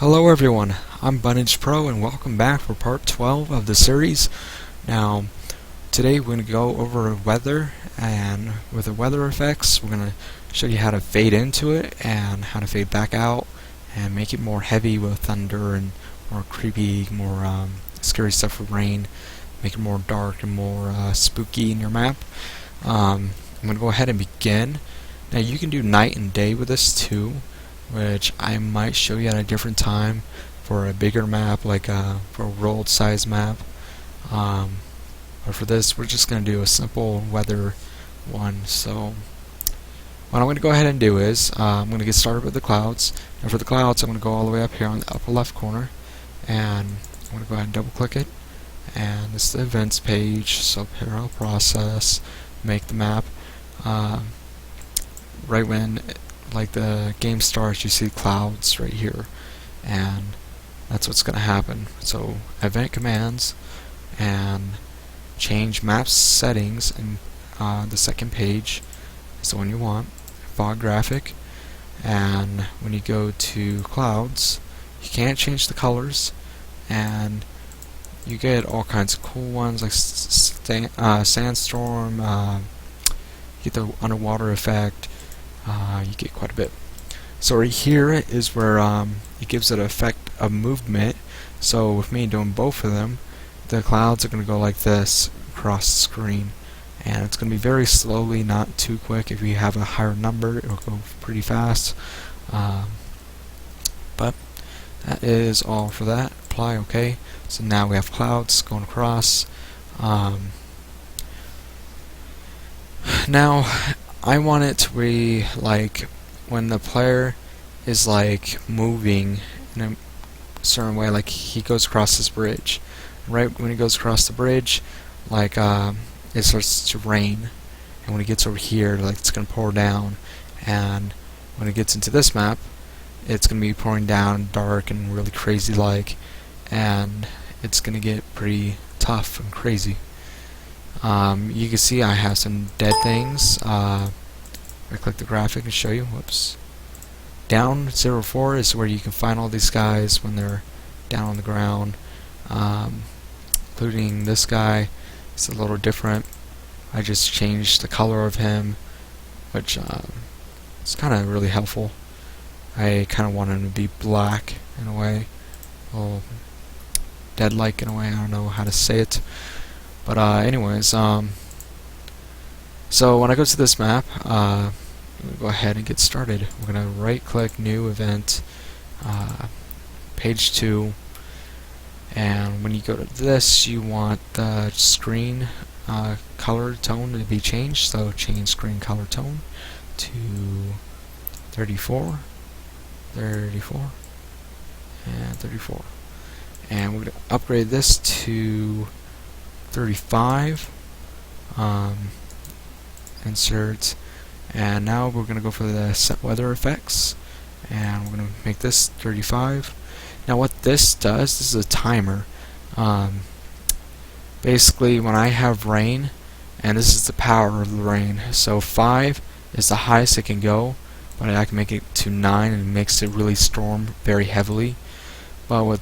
Hello everyone, I'm Bunnage Pro and welcome back for part 12 of the series. Now, today we're going to go over weather, and with the weather effects we're going to show you how to fade into it and how to fade back out and make it more heavy with thunder and more creepy, more scary stuff with rain, make it more dark and more spooky in your map. I'm going to go ahead and begin. Now you can do night and day with this too, which I might show you at a different time for a bigger map, like for a world size map. But for this, we're just going to do a simple weather one. So what I'm going to go ahead and do is I'm going to get started with the clouds. And for the clouds, I'm going to go all the way up here on the upper left corner, and I'm going to go ahead and double click it. And this is the events page. So parallel process, make the map. Right when like the game starts, you see clouds right here, and that's what's going to happen. So event commands and change map settings, and the second page is the one you want, fog graphic. And when you go to clouds, you can't change the colors, and you get all kinds of cool ones like sandstorm, you get the underwater effect. You get quite a bit. So right here is where it gives it an effect of movement. So with me doing both of them, the clouds are going to go like this across the screen, and it's going to be very slowly, not too quick. If you have a higher number, it'll go pretty fast. But that is all for that. Apply OK. So now we have clouds going across. Now I want it to be like when the player is like moving in a certain way, like he goes across this bridge. Right when he goes across the bridge, like it starts to rain, and when he gets over here, like it's gonna pour down, and when it gets into this map, it's gonna be pouring down dark and really crazy like, and it's gonna get pretty tough and crazy. You can see I have some dead things. I click the graphic and show you. Whoops. Down 04 is where you can find all these guys when they're down on the ground, including this guy. It's a little different. I just changed the color of him, which it's kind of really helpful. I kind of want him to be black in a way, well, dead-like in a way. I don't know how to say it. But anyways, so when I go to this map, I'm going to go ahead and get started. We're going to right-click New Event, Page 2, and when you go to this, you want the screen color tone to be changed. So change screen color tone to 34, 34, and 34. And we're going to upgrade this to 35, insert, and now we're going to go for the set weather effects, and we're going to make this 35. Now what this does, this is a timer. Basically when I have rain, and this is the power of the rain, so 5 is the highest it can go, but I can make it to 9 and it makes it really storm very heavily. But what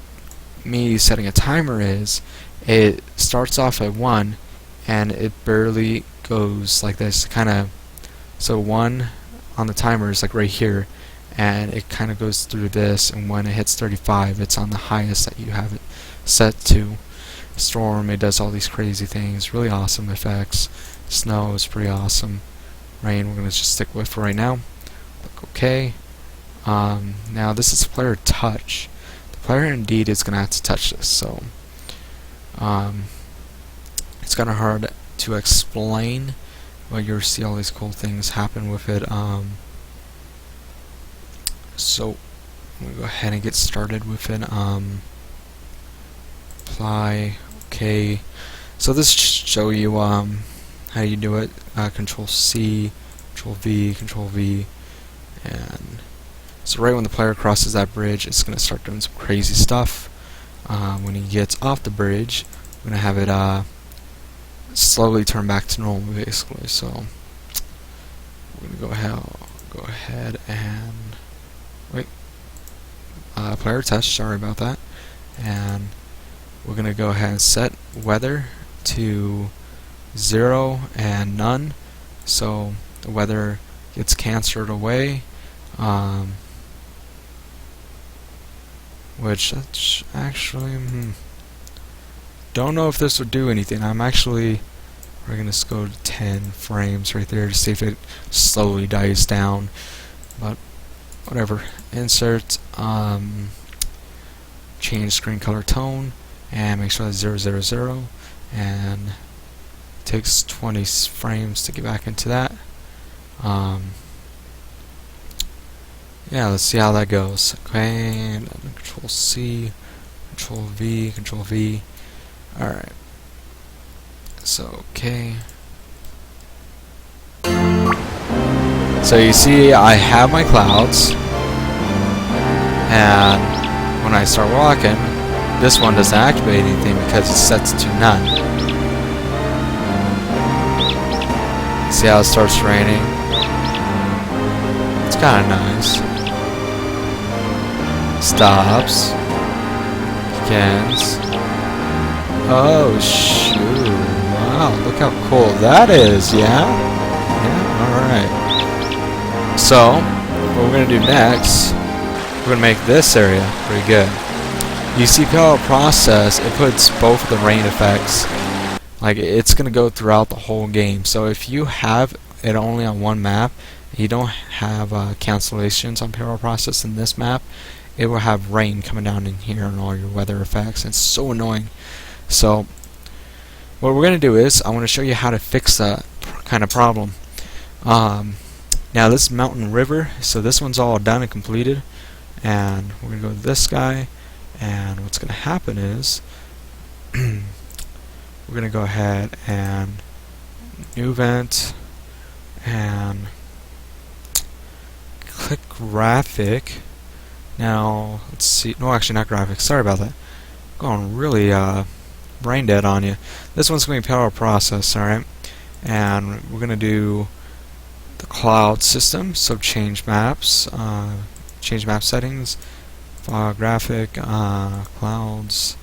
me setting a timer is, it starts off at 1 and it barely goes like this, kinda. So 1 on the timer is like right here, and it kinda goes through this, and when it hits 35 it's on the highest that you have it set to. Storm, it does all these crazy things, really awesome effects. Snow is pretty awesome. Rain we're gonna just stick with for right now. Click OK. Now this is player touch. The player indeed is gonna have to touch this, so it's kind of hard to explain, but you'll see all these cool things happen with it. So I'm going to go ahead and get started with it. Apply, OK. So this show you how you do it. Control C, Control V, Control V, and so right when the player crosses that bridge, it's going to start doing some crazy stuff. When he gets off the bridge, we're going to have it slowly turn back to normal, basically. So we're going to go ahead and wait. player touch, sorry about that. And we're going to go ahead and set weather to 0 and none, so the weather gets cancelled away, which actually don't know if this would do anything. We're going to go to 10 frames right there to see if it slowly dies down, but whatever. Insert change screen color tone and make sure that's 000, and it takes 20 frames to get back into that. Yeah, let's see how that goes. Okay, Control C, Control V, Control V. Alright. So, okay. So you see I have my clouds, and when I start walking, this one doesn't activate anything because it's set to none. See how it starts raining? It's kind of nice. Stops. Begins. Oh shoot. Wow, look how cool that is, yeah? Yeah, alright. So, what we're going to do next, we're going to make this area pretty good. You see parallel process, it puts both of the rain effects, like it's going to go throughout the whole game. So if you have it only on one map, you don't have cancellations on parallel process in this map, it will have rain coming down in here and all your weather effects. It's so annoying. So what we're going to do is I want to show you how to fix that kind of problem. Now this is Mountain River, so this one's all done and completed, and we're going to go to this guy, and what's going to happen is we're going to go ahead and new event and click graphic. Now let's see, no, actually not graphic, sorry about that, going really brain dead on you. This one's going to be parallel process, alright, and we're going to do the cloud system, so change maps, change map settings, graphic, clouds.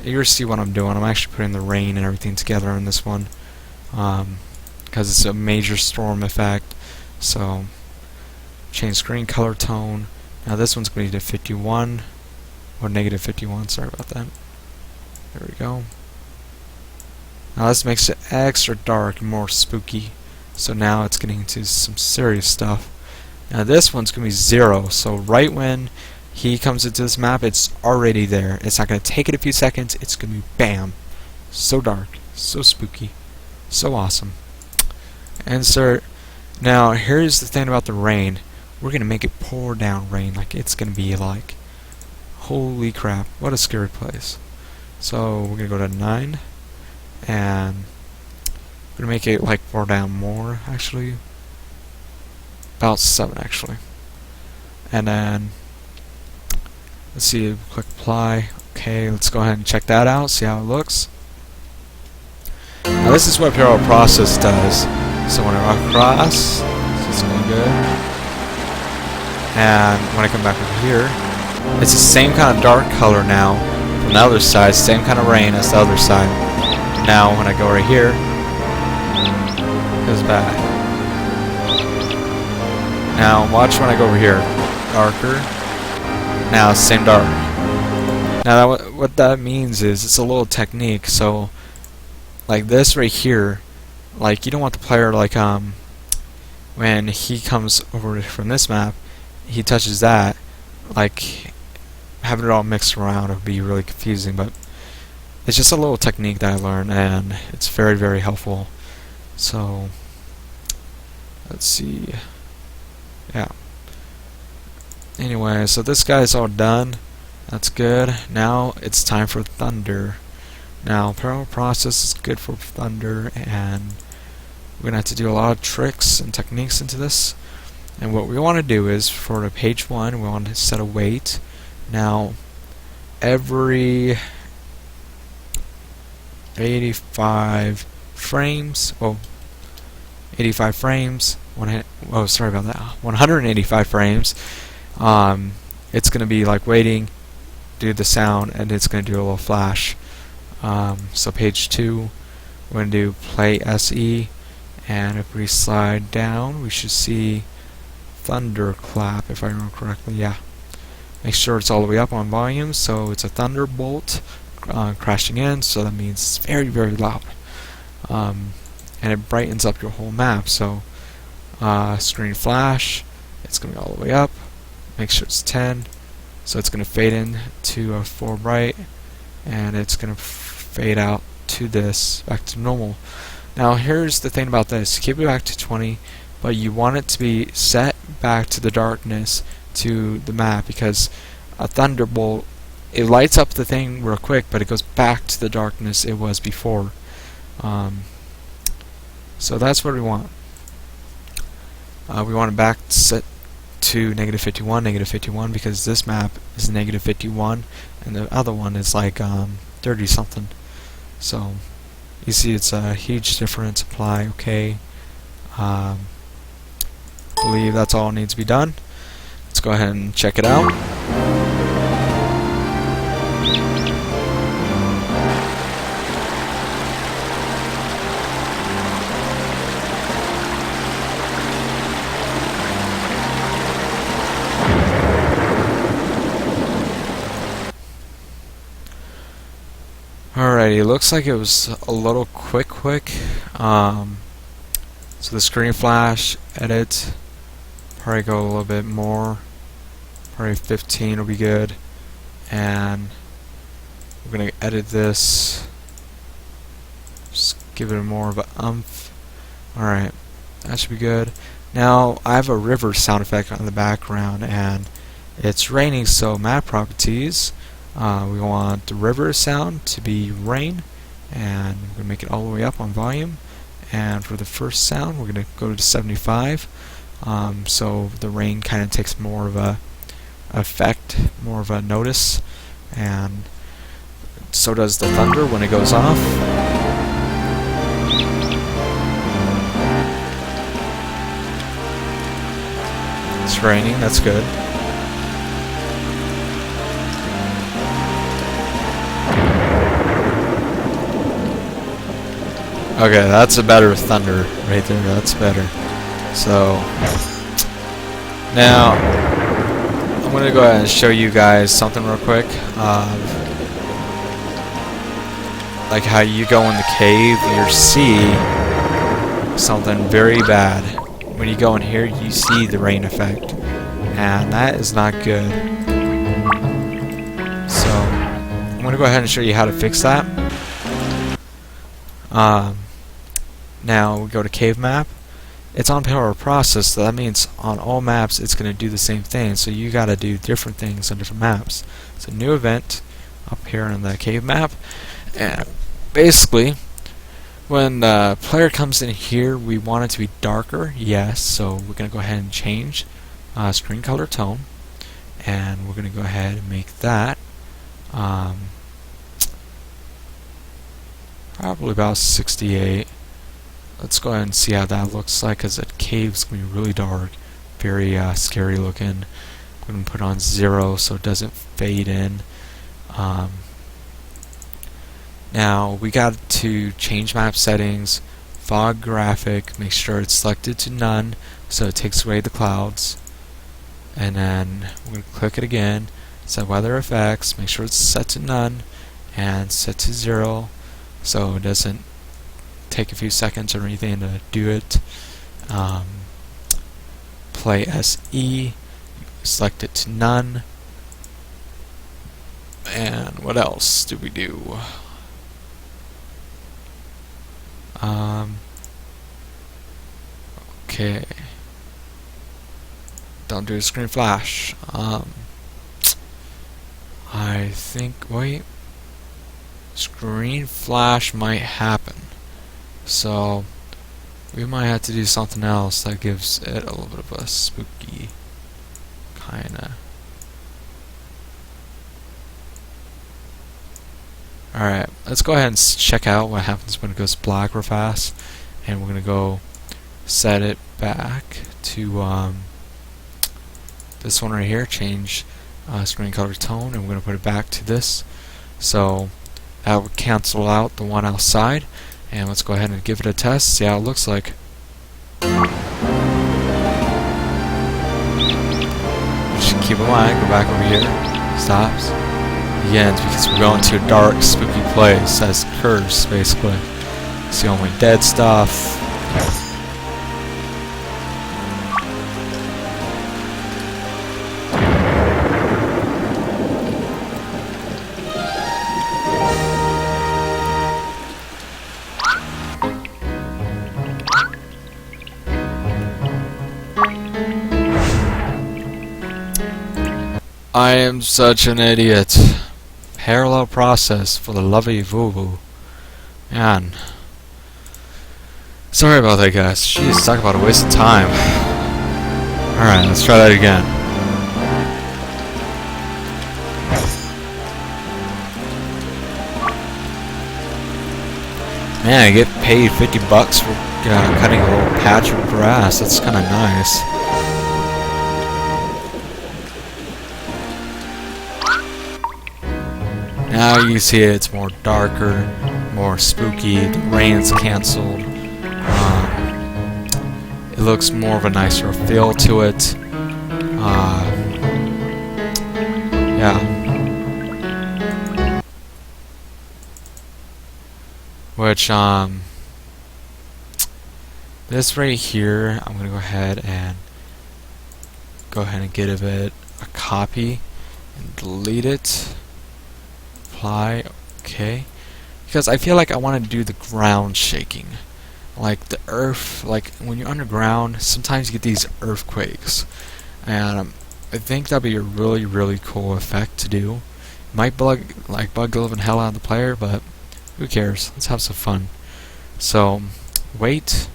You're going to see what I'm doing. I'm actually putting the rain and everything together on this one because it's a major storm effect. So change screen color tone. Now this one's going to be to 51 or negative 51, sorry about that. There we go. Now this makes it extra dark and more spooky. So now it's getting into some serious stuff. Now this one's going to be 0, so right when he comes into this map, it's already there. It's not going to take it a few seconds, it's going to be BAM! So dark, so spooky, so awesome. Insert. Now here's the thing about the rain. We're going to make it pour down rain, like it's going to be like, holy crap, what a scary place. So we're going to go to 9, and we're going to make it like pour down more, actually. About 7 actually. And then let's see, click apply. Okay, let's go ahead and check that out, see how it looks. Now this is what parallel process does. So when I walk across, so it's going good. And when I come back over here, it's the same kind of dark color now from the other side, same kind of rain as the other side. Now when I go right here, it goes back. Now watch when I go over here, darker. Now same dark. Now what that means is it's a little technique. So like this right here, like you don't want the player like when he comes over from this map, he touches that, like having it all mixed around would be really confusing. But it's just a little technique that I learned, and it's very, very helpful. So let's see. Yeah. Anyway, so this guy's all done. That's good. Now it's time for thunder. Now parallel process is good for thunder, and we're gonna have to do a lot of tricks and techniques into this. And what we want to do is for the page 1, we want to set a weight. Now every 85 frames, well, 185 frames, 185 frames, it's going to be like waiting, do the sound, and it's going to do a little flash. So page 2, we're going to do play SE, and if we slide down, we should see thunderclap, if I remember correctly. Yeah. Make sure it's all the way up on volume, so it's a thunderbolt crashing in, so that means it's very, very loud. And it brightens up your whole map. So screen flash, it's going to be all the way up. Make sure it's 10, so it's going to fade in to a 4 bright, and it's going to fade out to this, back to normal. Now here's the thing about this, keep it back to 20, but you want it to be set back to the darkness to the map, because a thunderbolt, it lights up the thing real quick, but it goes back to the darkness it was before. So that's what we want. We want it back set to -51, because this map is -51 and the other one is like 30 something. So you see it's a huge difference. Apply, okay. Believe that's all needs to be done. Let's go ahead and check it out. Alrighty, looks like it was a little quick. So the screen flash, edit, probably go a little bit more, probably 15 will be good, and we're going to edit this, just give it more of an oomph. Alright, that should be good. Now I have a river sound effect on the background, and it's raining, so map properties, we want the river sound to be rain, and we're going to make it all the way up on volume. And for the first sound, we're going to go to 75, so the rain kind of takes more of a effect, more of a notice, and so does the thunder when it goes off. It's raining, that's good. Okay, that's a better thunder right there. That's better. So now I'm going to go ahead and show you guys something real quick. Like how you go in the cave, you see something very bad. When you go in here, you see the rain effect, and that is not good. So I'm going to go ahead and show you how to fix that. Now we go to cave map. It's on parallel process, so that means on all maps it's going to do the same thing. So you got to do different things on different maps. So new event up here in the cave map, and basically when the player comes in here, we want it to be darker. Yes, so we're going to go ahead and change screen color tone, and we're going to go ahead and make that probably about 68. Let's go ahead and see how that looks like, because that cave's going to be really dark, very scary looking. I'm going to put on 0 so it doesn't fade in. Now we got to change map settings, fog graphic, make sure it's selected to none so it takes away the clouds, and then we're going to click it again, set weather effects, make sure it's set to none, and set to 0 so it doesn't take a few seconds or anything to do it. Play SE, select it to none, and what else do we do? Okay, don't do a screen flash. I think, wait, screen flash might happen, so we might have to do something else that gives it a little bit of a spooky kinda. Alright, let's go ahead and check out what happens when it goes black real fast, and we're gonna go set it back to this one right here, change screen color tone, and we're going to put it back to this. So that would cancel out the one outside. And let's go ahead and give it a test, see how it looks like. Just keep in mind, go back over here, stops, begins, because we're going to a dark, spooky place. That's curse, basically. It's the only dead stuff. I am such an idiot. Parallel process for the lovey voo-voo. Man. Sorry about that, guys. Jeez, talk about a waste of time. Alright, let's try that again. Man, I get paid $50 for cutting a little patch of grass. That's kind of nice. Now you see it's more darker, more spooky, the rain's cancelled. It looks more of a nicer feel to it. Yeah. Which, this right here, I'm gonna go ahead and give it a copy and delete it. Apply, okay, because I feel like I want to do the ground shaking, like the earth, like when you're underground sometimes you get these earthquakes, and I think that'd be a really cool effect to do. Might bug the living hell out of the player, but who cares, let's have some fun. So wait,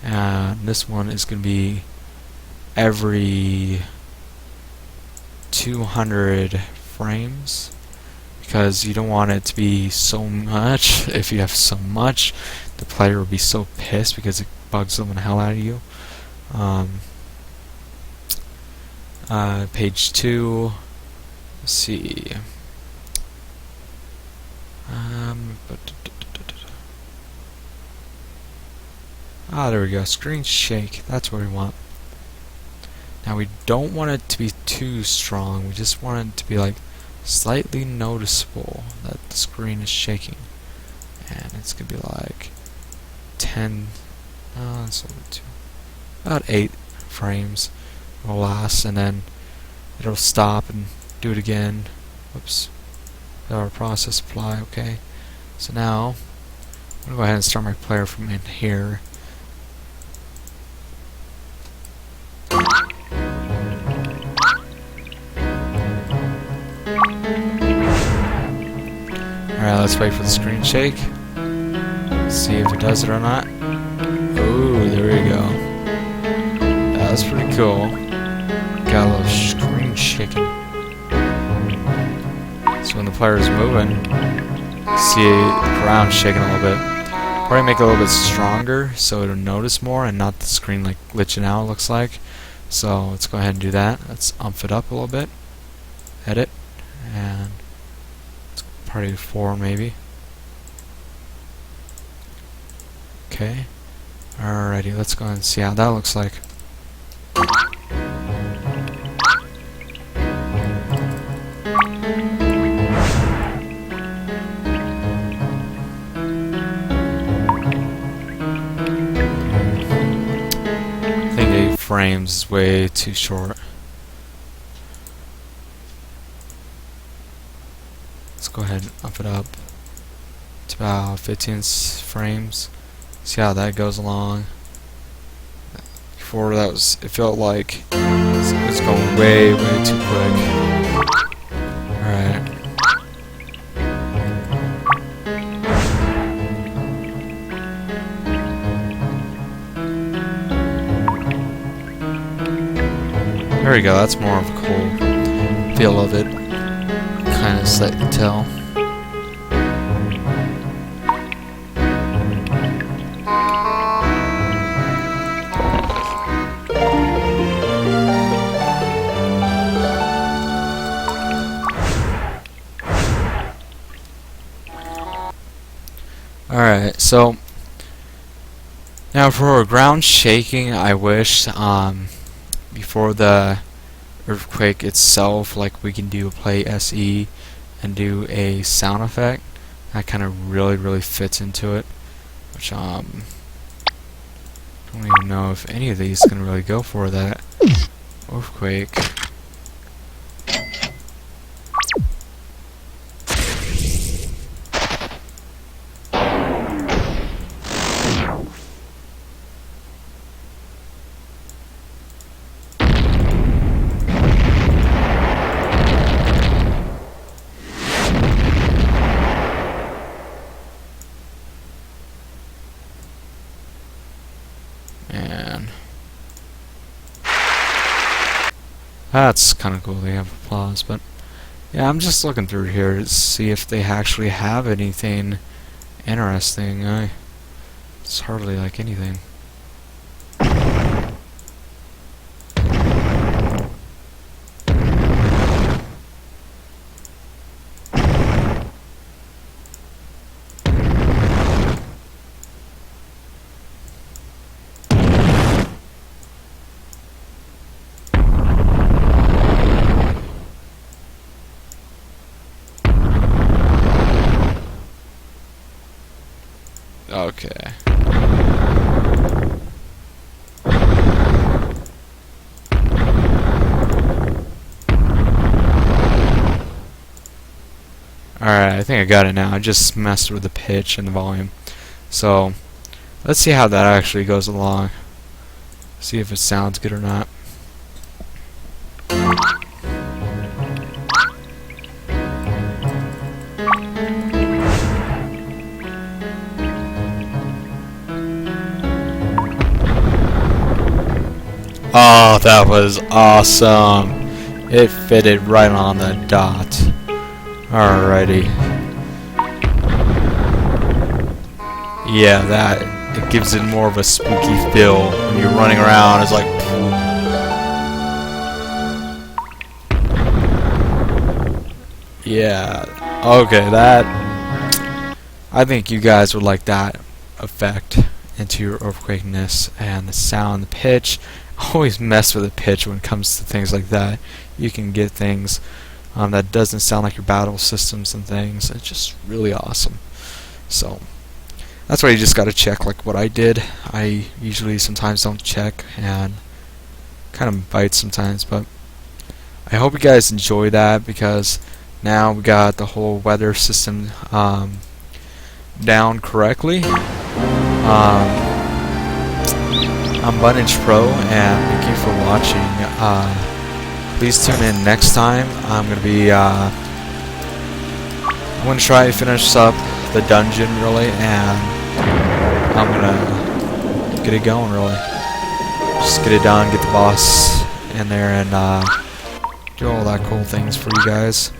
and this one is going to be every 200 frames, because you don't want it to be so much. If you have so much, the player will be so pissed because it bugs the hell out of you. Page 2. Let's see. There we go. Screen shake. That's what we want. Now we don't want it to be too strong. We just want it to be like slightly noticeable that the screen is shaking, and it's gonna be like 10, it's a little bit too, about 8 frames will last, and then it'll stop and do it again. Whoops. Our process apply. Okay, so now I'm gonna go ahead and start my player from in here. Alright, let's wait for the screen shake. See if it does it or not. Ooh, there we go. That's pretty cool. Got a little screen shaking. So when the player is moving, see the ground shaking a little bit. Probably make it a little bit stronger so it'll notice more and not the screen like glitching out, it looks like. So let's go ahead and do that. Let's umph it up a little bit. Edit. And probably 4 maybe. Okay. Alrighty, let's go ahead and see how that looks like. I think 8 frames is way too short. Let's go ahead and up it up to about 15 frames. See how that goes along. Before that was, it felt like it was going way too quick. Alright. There we go, that's more of a cool feel of it. Kind of sight to tell. Alright, so now for ground shaking, I wish before the earthquake itself, like we can play SE and do a sound effect that kind of really fits into it, which I don't even know if any of these can really go for that earthquake. And that's kind of cool, they have applause, but yeah, I'm just looking through here to see if they actually have anything interesting. It's hardly like anything. Okay. Alright, I think I got it now. I just messed with the pitch and the volume. So, let's see how that actually goes along. See if it sounds good or not. Oh, that was awesome. It fitted right on the dot. Alrighty. Yeah, it gives it more of a spooky feel when you're running around. It's like, yeah. Okay, I think you guys would like that effect into your earthquakeness, and the sound, the pitch. Always mess with the pitch when it comes to things like that. You can get things that doesn't sound like your battle systems and things. It's just really awesome. So that's why you just got to check, like what I did. I usually sometimes don't check and kind of bite sometimes, but I hope you guys enjoy that, because now we got the whole weather system down correctly. I'm Buninch Pro, and thank you for watching. Please tune in next time. I'm gonna try to finish up the dungeon really, and I'm gonna get it going really. Just get it done, get the boss in there, and do all that cool things for you guys.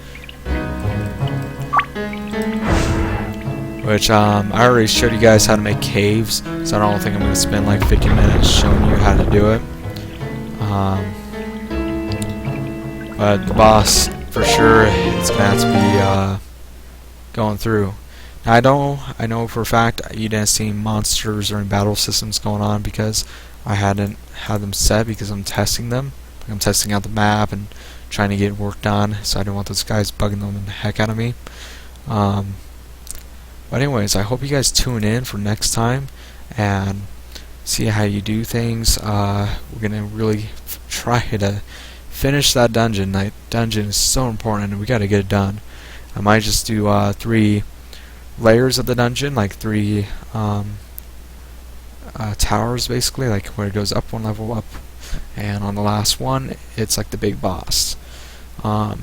Which I already showed you guys how to make caves, so I don't think I'm going to spend like 50 minutes showing you how to do it. But the boss, for sure, it's going to have to be going through. Now, I know for a fact you didn't see monsters or any battle systems going on, because I hadn't had them set, because I'm testing them. I'm testing out the map and trying to get work done, so I didn't want those guys bugging the heck out of me. But anyways, I hope you guys tune in for next time and see how you do things. We're gonna really try to finish that dungeon. That dungeon is so important, and we gotta get it done. I might just do 3 layers of the dungeon, like 3 towers basically, like where it goes up 1 level up, and on the last one, it's like the big boss. Now,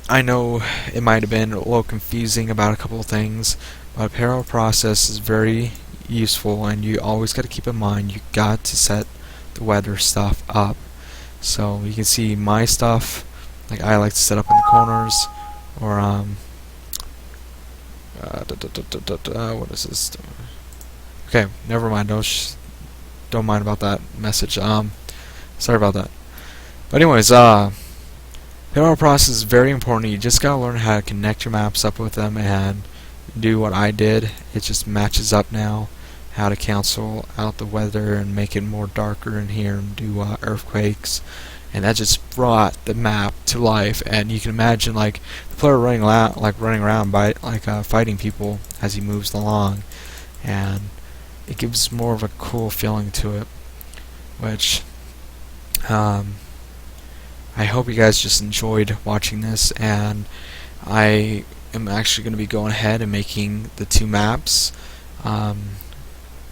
I know it might have been a little confusing about a couple of things, but parallel process is very useful, and you always got to keep in mind you got to set the weather stuff up. So you can see my stuff, like I like to set up in the corners, or what is this? Okay, never mind. Don't mind about that message. Sorry about that. But anyways, Payload process is very important. You just gotta learn how to connect your maps up with them and do what I did. It just matches up now. How to cancel out the weather and make it more darker in here and do earthquakes, and that just brought the map to life. And you can imagine like the player running around by fighting people as he moves along, and it gives more of a cool feeling to it, which I hope you guys just enjoyed watching this. And I am actually going to be going ahead and making the 2 maps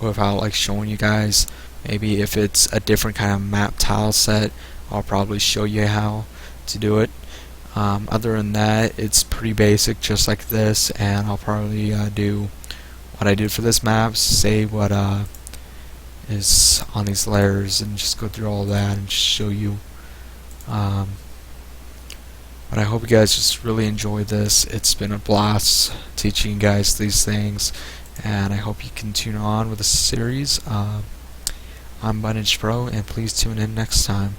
without like showing you guys. Maybe if it's a different kind of map tile set, I'll probably show you how to do it. Other than that, it's pretty basic, just like this, and I'll probably do what I did for this map, say what is on these layers, and just go through all that and just show you. But I hope you guys just really enjoyed this. It's been a blast teaching you guys these things, and I hope you can tune on with the series. I'm Bunage Pro, and please tune in next time.